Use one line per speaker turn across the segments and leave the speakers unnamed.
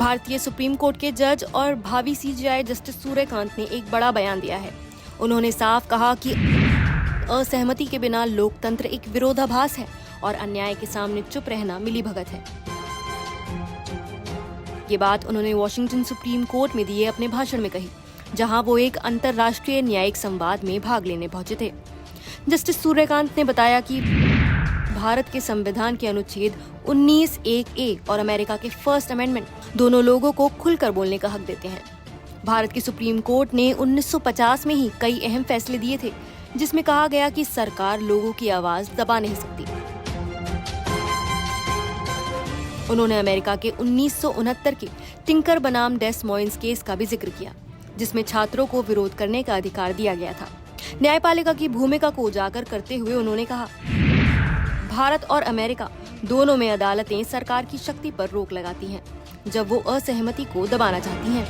भारतीय supreme court के जज और भावी सीजेआई जस्टिस सूर्यकांत ने एक बड़ा बयान दिया है। उन्होंने साफ कहा कि असहमति के बिना लोकतंत्र एक विरोधाभास है और अन्याय के सामने चुप रहना मिलीभगत है। ये बात उन्होंने वॉशिंगटन सुप्रीम कोर्ट में दिए अपने भाषण में कही, जहां वो एक अंतर्राष्ट्रीय न्यायिक संवाद में भाग लेने पहुंचे थे। जस्टिस सूर्यकांत ने बताया कि भारत के संविधान के अनुच्छेद 19(1)(a) और अमेरिका के फर्स्ट अमेंडमेंट दोनों लोगों को खुलकर बोलने का हक देते हैं। भारत की सुप्रीम कोर्ट ने 1950 में ही कई अहम फैसले दिए थे, जिसमें कहा गया कि सरकार लोगों की आवाज दबा नहीं सकती। उन्होंने अमेरिका के 1969 के टिंकर बनाम डेस मोइन्स केस का भी जिक्र किया, जिसमें छात्रों को विरोध करने का अधिकार दिया गया था। न्यायपालिका की भूमिका को उजागर करते हुए उन्होंने कहा, भारत और अमेरिका दोनों में अदालतें सरकार की शक्ति पर रोक लगाती हैं, जब वो असहमति को दबाना चाहती हैं।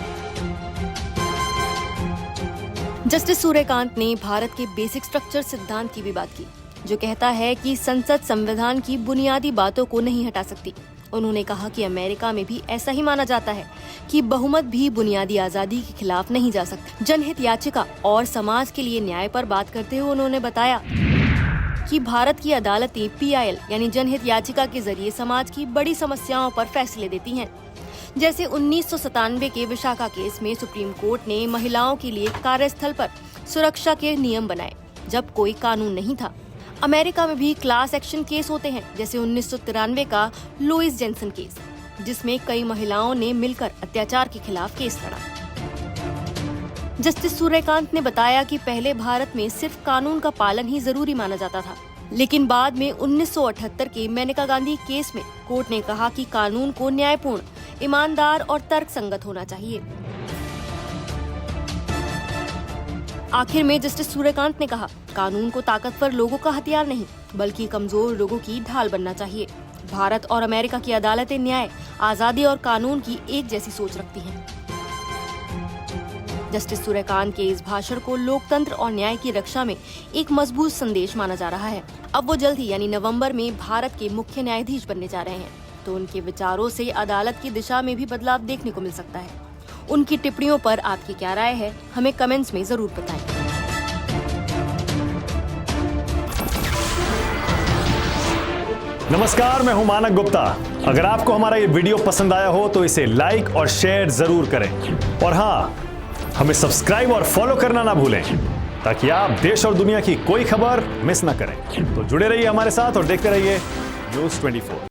जस्टिस सूर्यकांत ने भारत के बेसिक स्ट्रक्चर सिद्धांत की भी बात की, जो कहता है कि संसद संविधान की बुनियादी बातों को नहीं हटा सकती। उन्होंने कहा कि अमेरिका में भी ऐसा ही माना जाता है कि बहुमत भी बुनियादी आजादी के खिलाफ नहीं जा सकता। जनहित याचिका और समाज के लिए न्याय पर बात करते हुए उन्होंने बताया कि भारत की अदालतें PIL यानी जनहित याचिका के जरिए समाज की बड़ी समस्याओं पर फैसले देती हैं। जैसे 1997 के विशाखा केस में सुप्रीम कोर्ट ने महिलाओं के लिए कार्यस्थल पर सुरक्षा के नियम बनाए, जब कोई कानून नहीं था। अमेरिका में भी क्लास एक्शन केस होते हैं, जैसे 1993 का लुइस जेनसन केस, जिसमें कई महिलाओं ने मिलकर अत्याचार के खिलाफ केस लड़ा। जस्टिस सूर्यकांत ने बताया कि पहले भारत में सिर्फ कानून का पालन ही जरूरी माना जाता था, लेकिन बाद में 1978 के मेनका गांधी केस में कोर्ट ने कहा कि कानून को न्यायपूर्ण, ईमानदार और तर्कसंगत होना चाहिए। आखिर में जस्टिस सूर्यकांत ने कहा, कानून को ताकतवर लोगों का हथियार नहीं, बल्कि कमजोर लोगों की ढाल बनना चाहिए। भारत और अमेरिका की अदालतें न्याय, आजादी और कानून की एक जैसी सोच रखती हैं। जस्टिस सूर्यकांत के इस भाषण को लोकतंत्र और न्याय की रक्षा में एक मजबूत संदेश माना जा रहा है। अब वो जल्द ही यानी नवंबर में भारत के मुख्य न्यायाधीश बनने जा रहे हैं, तो उनके विचारों से अदालत की दिशा में भी बदलाव देखने को मिल सकता है। उनकी टिप्पणियों पर आपकी क्या राय है, हमें कमेंट्स में जरूर बताएं।
नमस्कार, मैं हूं मानक गुप्ता। अगर आपको हमारा ये वीडियो पसंद आया हो तो इसे लाइक और शेयर जरूर करें, और हाँ, हमें सब्सक्राइब और फॉलो करना ना भूलें, ताकि आप देश और दुनिया की कोई खबर मिस ना करें। तो जुड़े रहिए हमारे साथ और देखते रहिए न्यूज़ 24।